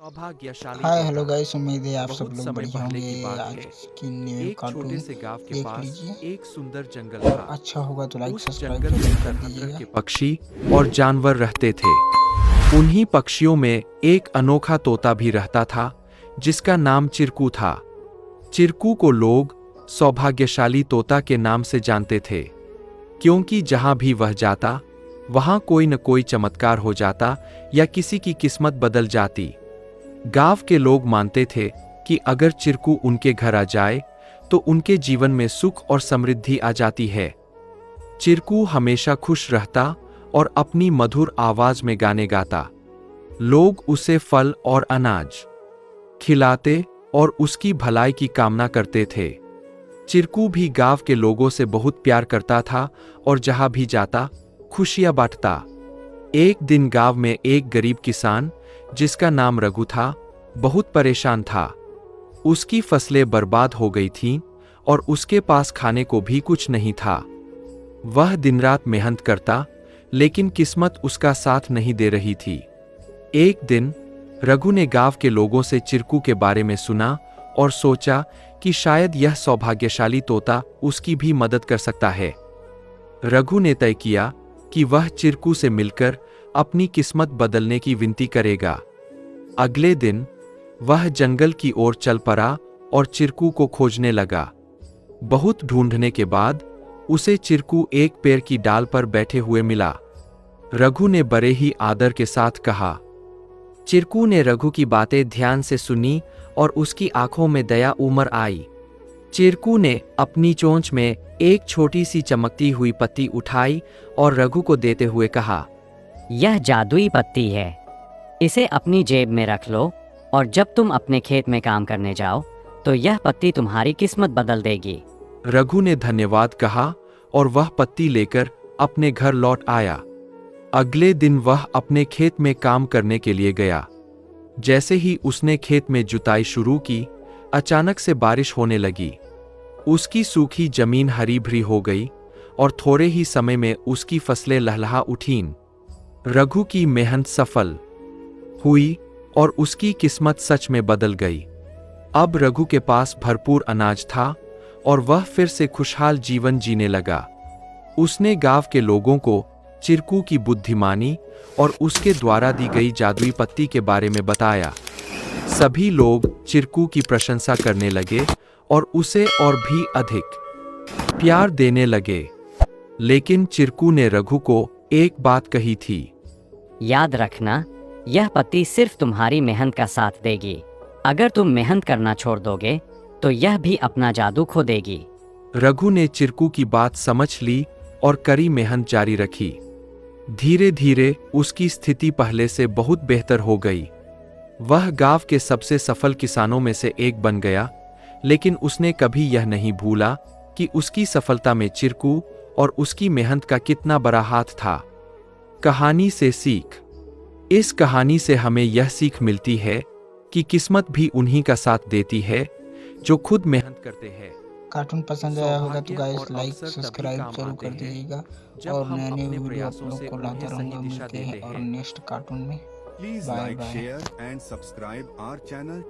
सौभाग्यशाली hi hello तोता। Guys, उम्मीद है आप सब बहुत लोग समय बढ़िया पहले की होंगे। बात आज है। की न्यू एक छोटे कार्टून से गांव के देख पास लीजिए। एक सुंदर जंगल था। अच्छा होगा तो लाइक उस सब्सक्राइब जंगल में जरूर कर तरह तरह दीजिएगा। के पक्षी और जानवर रहते थे। उन्हीं पक्षियों में एक अनोखा तोता भी रहता था, जिसका नाम चिरकू था। चिरकू को लोग सौभाग्यशाली तोता के नाम से जानते थे, क्योंकि जहां भी वह जाता, वहां कोई न कोई चमत्कार हो जाता या किसी की किस्मत बदल जाती। गांव के लोग मानते थे कि अगर चिरकू उनके घर आ जाए तो उनके जीवन में सुख और समृद्धि आ जाती है। चिरकू हमेशा खुश रहता और अपनी मधुर आवाज में गाने गाता। लोग उसे फल और अनाज खिलाते और उसकी भलाई की कामना करते थे। चिरकू भी गांव के लोगों से बहुत प्यार करता था और जहां भी जाता, खुशियां बांटता। एक दिन गांव में एक गरीब किसान, जिसका नाम रघु था, बहुत परेशान था। उसकी फसलें बर्बाद हो गई थीं और उसके पास खाने को भी कुछ नहीं था। वह दिन रात मेहनत करता, लेकिन किस्मत उसका साथ नहीं दे रही थी। एक दिन रघु ने गांव के लोगों से चिरकू के बारे में सुना और सोचा कि शायद यह सौभाग्यशाली तोता उसकी भी मदद कर सकता है। रघु ने तय किया कि वह चिरकू से मिलकर अपनी किस्मत बदलने की विनती करेगा। अगले दिन वह जंगल की ओर चल पड़ा और चिरकू को खोजने लगा। बहुत ढूंढने के बाद उसे चिरकू एक पेड़ की डाल पर बैठे हुए मिला। रघु ने बड़े ही आदर के साथ कहा। चिरकू ने रघु की बातें ध्यान से सुनी और उसकी आंखों में दया उमड़ आई। चिरकू ने अपनी चोंच में एक छोटी सी चमकती हुई पत्ती उठाई और रघु को देते हुए कहा, यह जादुई पत्ती है। इसे अपनी जेब में रख लो और जब तुम अपने खेत में काम करने जाओ तो यह पत्ती तुम्हारी किस्मत बदल देगी। रघु ने धन्यवाद कहा और वह पत्ती लेकर अपने घर लौट आया। अगले दिन वह अपने खेत में काम करने के लिए गया। जैसे ही उसने खेत में जुताई शुरू की, अचानक से बारिश होने लगी। उसकी सूखी जमीन हरी भरी हो गई और थोड़े ही समय में उसकी फसलें लहलहा उठीं। रघु की मेहनत सफल हुई और उसकी किस्मत सच में बदल गई। अब रघु के पास भरपूर अनाज था और वह फिर से खुशहाल जीवन जीने लगा। उसने गांव के लोगों को चिरकू की बुद्धिमानी और उसके द्वारा दी गई जादुई पत्ती के बारे में बताया। सभी लोग चिरकू की प्रशंसा करने लगे और उसे और भी अधिक प्यार देने लगे। लेकिन चिरकू ने रघु को एक बात कही थी। याद रखना, यह पत्ती सिर्फ तुम्हारी मेहनत का साथ देगी। अगर तुम मेहनत करना छोड़ दोगे तो यह भी अपना जादू खो देगी। रघु ने चिरकू की बात समझ ली और कड़ी मेहनत जारी रखी। धीरे धीरे उसकी स्थिति पहले से बहुत बेहतर हो गई। वह गांव के सबसे सफल किसानों में से एक बन गया, लेकिन उसने कभी यह नहीं भूला कि उसकी सफलता में चिरकू और उसकी मेहनत का कितना बड़ा हाथ था। कहानी से सीख। इस कहानी से हमें यह सीख मिलती है कि किस्मत भी उन्हीं का साथ देती है जो खुद मेहनत करते हैं। कार्टून पसंद आया होगा तो सौभाग्य गाइस और लाइक अवसर तभी सब्सक्राइब काम जरूर आते कर हैं दीजिएगा। जब और हम नए नए अपने वीडियो आप प्रयासों लोग से को लाता उन्हें सही रहूंगा। दिशा मिलते देते हैं और हैं। नेक्स्ट कार्टून में। Please bye like, bye. share and subscribe our channel to